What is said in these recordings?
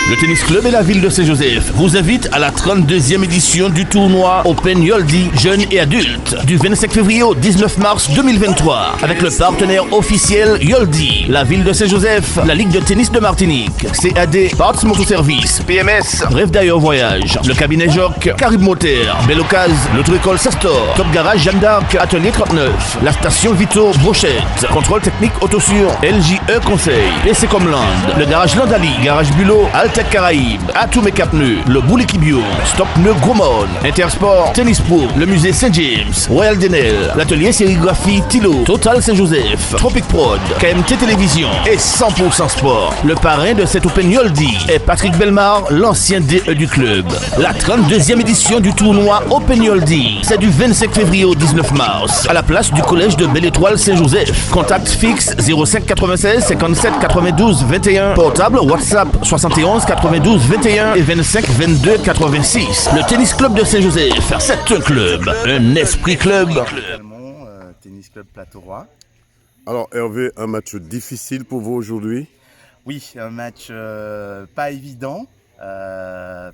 Le tennis club et la ville de Saint-Joseph vous invitent à la 32e édition du tournoi Open Yoldi jeunes et adultes du 25 février au 19 mars 2023 avec le partenaire officiel Yoldi, la ville de Saint-Joseph, la Ligue de tennis de Martinique, CAD, Parts Motoservice, PMS, Rêve d'ailleurs voyage, le cabinet Joc, Carib Moteur, Bellocase, l'auto-école Sastor, Top Garage Jeanne d'Arc, Atelier 39, la station Vito Brochette, contrôle technique Autosur, LJE Conseil, PC Comland, le garage Landali, garage Bulot, Altec Caraïbes, Atout Mécap Pneus, le Bouleki Bio, Stop Pneus Gromone, Intersport, Tennis Pro, le musée Saint-James, Royal Denel, l'atelier sérigraphie Tilo, Total Saint-Joseph, Tropic Prod, KMT Télévision et 100% Sport. Le parrain de cette Open Yoldi est Patrick Belmar, l'ancien DE du club. La 32e édition du tournoi Open Yoldi, c'est du 25 février au 19 mars, à la place du collège de Belle-Étoile Saint-Joseph. Contact fixe 05 96 57 92 21, portable WhatsApp 71 92 21 et 25 22 86. Le tennis club de Saint-Joseph, c'est un club, un esprit club. Tennis club Plateau Roi. Alors Hervé, un match difficile pour vous aujourd'hui? Oui, un match pas évident,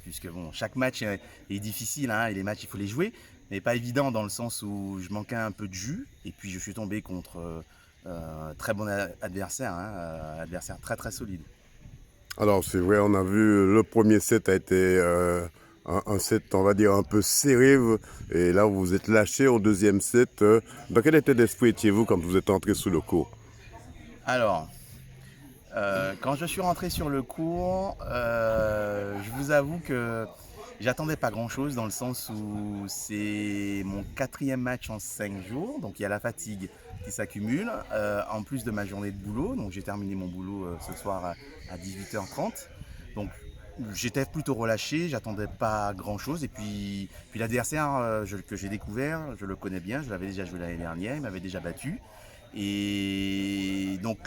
puisque bon, chaque match est difficile, hein, et les matchs il faut les jouer, mais pas évident dans le sens où je manquais un peu de jus, et puis je suis tombé contre très bon adversaire, adversaire très très solide. Alors c'est vrai, on a vu le premier set a été un set, on va dire, un peu serré, et là vous vous êtes lâché au deuxième set. Dans quel état d'esprit étiez-vous quand vous êtes entré sur le court? Alors, quand je suis rentré sur le court, je vous avoue que j'attendais pas grand chose dans le sens où c'est mon 4e match en 5 jours, donc il y a la fatigue qui s'accumule, en plus de ma journée de boulot, donc j'ai terminé mon boulot ce soir à 18h30, donc j'étais plutôt relâché, j'attendais pas grand chose, et puis l'adversaire que j'ai découvert, je le connais bien, je l'avais déjà joué l'année dernière, il m'avait déjà battu. Et donc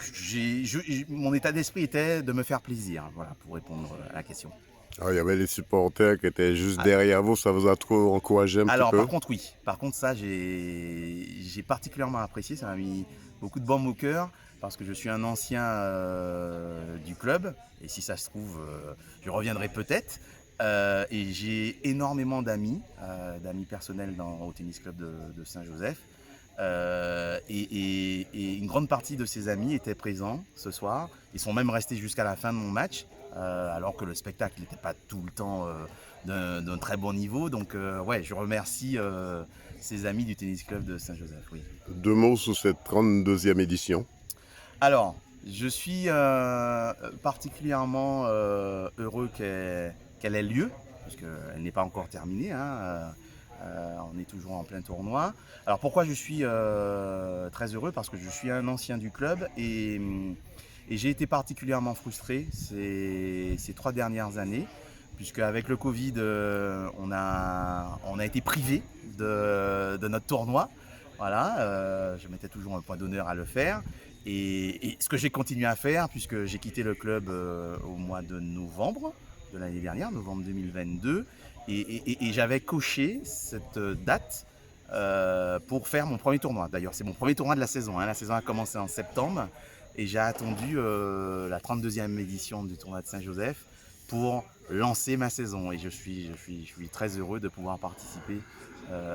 mon état d'esprit était de me faire plaisir, voilà, pour répondre à la question. Alors, il y avait les supporters qui étaient juste derrière vous, ça vous a trop encouragé un petit peu? Par contre oui, par contre ça j'ai particulièrement apprécié, ça m'a mis beaucoup de baume au cœur, parce que je suis un ancien du club, et si ça se trouve, je reviendrai peut-être. Et j'ai énormément d'amis personnels au tennis club de Saint-Joseph. Et une grande partie de ces amis étaient présents ce soir. Ils sont même restés jusqu'à la fin de mon match, alors que le spectacle n'était pas tout le temps d'un très bon niveau. Donc ouais, je remercie ces amis du tennis club de Saint-Joseph. Oui. 2 mots sur cette 32e édition. Alors, je suis particulièrement heureux qu'elle ait lieu, parce qu'elle n'est pas encore terminée, hein. On est toujours en plein tournoi. Alors pourquoi je suis très heureux? Parce que je suis un ancien du club, et j'ai été particulièrement frustré ces 3 dernières années, puisque avec le Covid, on a été privé de notre tournoi. Voilà, je mettais toujours un point d'honneur à le faire. Et ce que j'ai continué à faire, puisque j'ai quitté le club au mois de novembre de l'année dernière, novembre 2022, et j'avais coché cette date pour faire mon premier tournoi. D'ailleurs, c'est mon premier tournoi de la saison, hein. La saison a commencé en septembre, et j'ai attendu la 32e édition du tournoi de Saint-Joseph pour lancer ma saison. Et je suis très heureux de pouvoir participer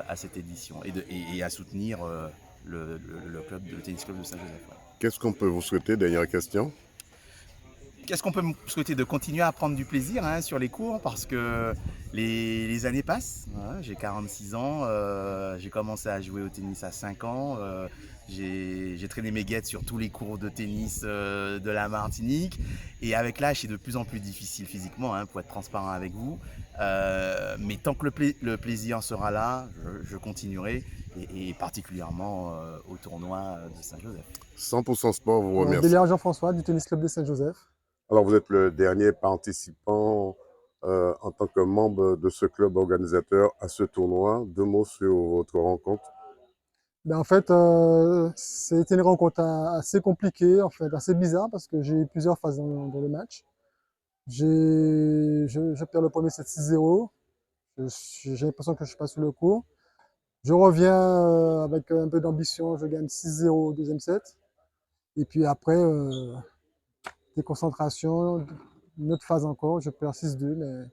à cette édition et à soutenir le tennis club de Saint-Joseph. Ouais. Qu'est-ce qu'on peut vous souhaiter? Dernière question. Qu'est-ce qu'on peut me souhaiter? De continuer à prendre du plaisir, hein, sur les cours, parce que les années passent. Voilà, j'ai 46 ans, j'ai commencé à jouer au tennis à 5 ans, j'ai traîné mes guettes sur tous les cours de tennis de la Martinique, et avec l'âge c'est de plus en plus difficile physiquement, hein, pour être transparent avec vous, mais tant que le plaisir sera là, je continuerai, et particulièrement au tournoi de Saint-Joseph. 100% Sport vous remercie. Béliard Jean-François du tennis club de Saint-Joseph. Alors vous êtes le dernier participant en tant que membre de ce club organisateur à ce tournoi. 2 mots sur votre rencontre. Ben, en fait, c'était une rencontre assez compliquée, en fait, assez bizarre, parce que j'ai eu plusieurs phases dans le match. Je perds le premier set 6-0. J'ai l'impression que je suis pas sur le court. Je reviens avec un peu d'ambition, je gagne 6-0 au deuxième set. Et puis après, déconcentration, une autre phase encore, je perds 6-2, mais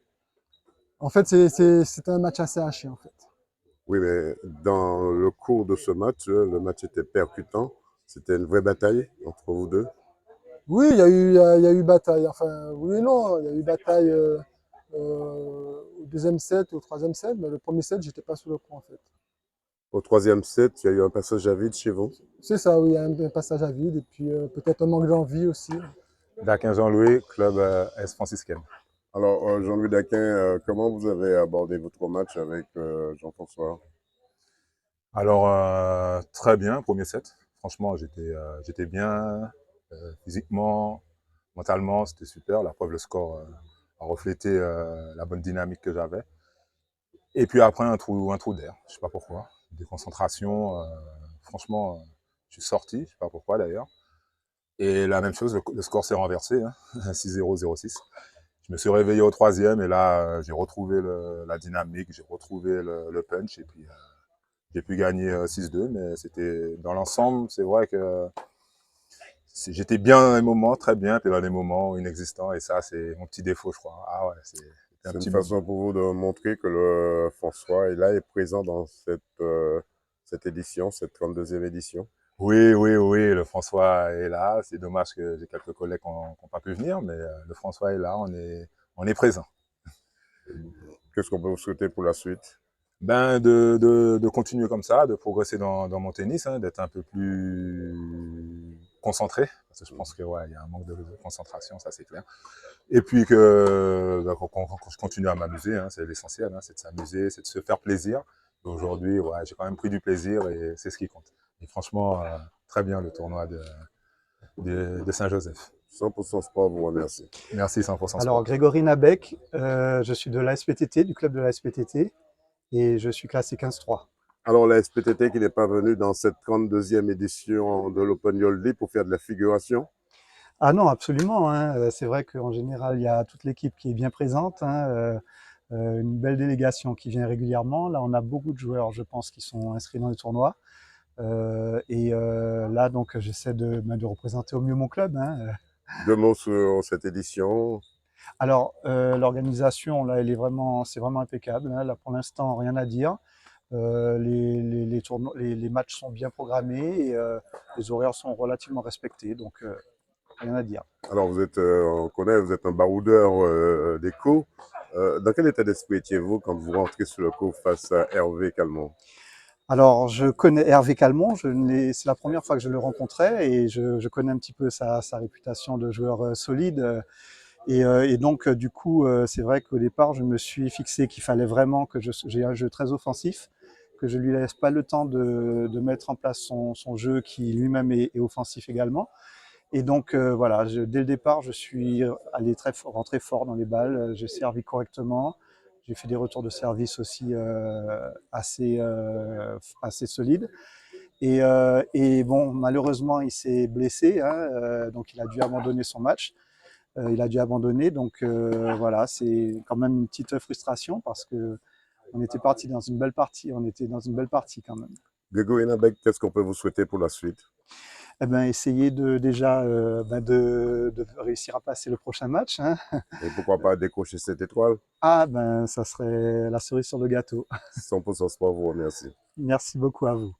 en fait, c'était un match assez haché, en fait. Oui, mais dans le cours de ce match, le match était percutant. C'était une vraie bataille entre vous deux. Oui, il y a eu bataille. Enfin, oui et non, il y a eu bataille au deuxième set, au troisième set, mais le premier set, j'étais pas sous le coup, en fait. Au troisième set, il y a eu un passage à vide chez vous. C'est ça, oui, il y a un passage à vide, et puis peut-être un manque d'envie aussi. Daquin Jean-Louis, club S franciscaine. Alors, Jean-Louis Daquin, comment vous avez abordé votre match avec Jean-François? Alors, très bien, premier set. Franchement, j'étais bien physiquement, mentalement, c'était super. La preuve, le score a reflété la bonne dynamique que j'avais. Et puis après, un trou d'air, je sais pas pourquoi. Déconcentration, franchement, je suis sorti, je sais pas pourquoi d'ailleurs. Et la même chose, le score s'est renversé, hein, 6-0, 0-6. Je me suis réveillé au troisième et là, j'ai retrouvé la dynamique, j'ai retrouvé le punch et puis j'ai pu gagner 6-2. Mais c'était dans l'ensemble, c'est vrai que j'étais bien dans les moments, très bien, puis dans les moments inexistants et ça, c'est mon petit défaut, je crois. Ah ouais, c'était un C'est une petit façon pour vous de montrer que le François est là, est présent dans cette édition, cette 32e édition. Oui, oui, oui, le François est là. C'est dommage que j'ai quelques collègues qui n'ont pas pu venir, mais le François est là, on est présent. Qu'est-ce qu'on peut vous souhaiter pour la suite? Ben, de continuer comme ça, de progresser dans mon tennis, hein, d'être un peu plus concentré, parce que je pense que ouais, il y a un manque de concentration, ça c'est clair. Et puis que ben, je continue à m'amuser, hein, c'est l'essentiel, hein, c'est de s'amuser, c'est de se faire plaisir. Et aujourd'hui, ouais, j'ai quand même pris du plaisir et c'est ce qui compte. Et franchement, très bien le tournoi de Saint-Joseph. 100% Sport vous remercie. Merci 100% Alors, Sport. Grégory Nabec, je suis de l'ASPTT, du club de l'ASPTT, et je suis classé 15-3. Alors, la SPTT qui n'est pas venue dans cette 32e édition de l'Open Yoldi pour faire de la figuration. Ah non, absolument, hein. C'est vrai qu'en général, il y a toute l'équipe qui est bien présente, hein, une belle délégation qui vient régulièrement. Là, on a beaucoup de joueurs, je pense, qui sont inscrits dans le tournoi. Là, donc, j'essaie de représenter au mieux mon club, hein. 2 mots sur cette édition. Alors, l'organisation, là, c'est vraiment impeccable, hein. Là, pour l'instant, rien à dire. Les matchs sont bien programmés et les horaires sont relativement respectés, donc rien à dire. Alors, on connaît, vous êtes un baroudeur des cours. Dans quel état d'esprit étiez-vous quand vous rentrez sur le cours face à Hervé Calmont? Alors, je connais Hervé Calmont, c'est la première fois que je le rencontrais et je connais un petit peu sa réputation de joueur solide. Donc, du coup, c'est vrai qu'au départ, je me suis fixé qu'il fallait vraiment que j'ai un jeu très offensif, que je lui laisse pas le temps de mettre en place son jeu qui lui-même est offensif également. Et donc, voilà, dès le départ, je suis allé rentré fort dans les balles, j'ai servi correctement, j'ai fait des retours de service aussi assez solides. Et bon, malheureusement, il s'est blessé, hein, donc il a dû abandonner son match. Il a dû abandonner, donc voilà, c'est quand même une petite frustration parce que on était parti dans une belle partie, on était dans une belle partie quand même. Grégory Nabec, qu'est-ce qu'on peut vous souhaiter pour la suite? Eh ben, essayer déjà de réussir à passer le prochain match, hein. Et pourquoi pas décrocher cette étoile? Ah ben, ça serait la cerise sur le gâteau. 100% Sport vous remercie. Merci beaucoup à vous.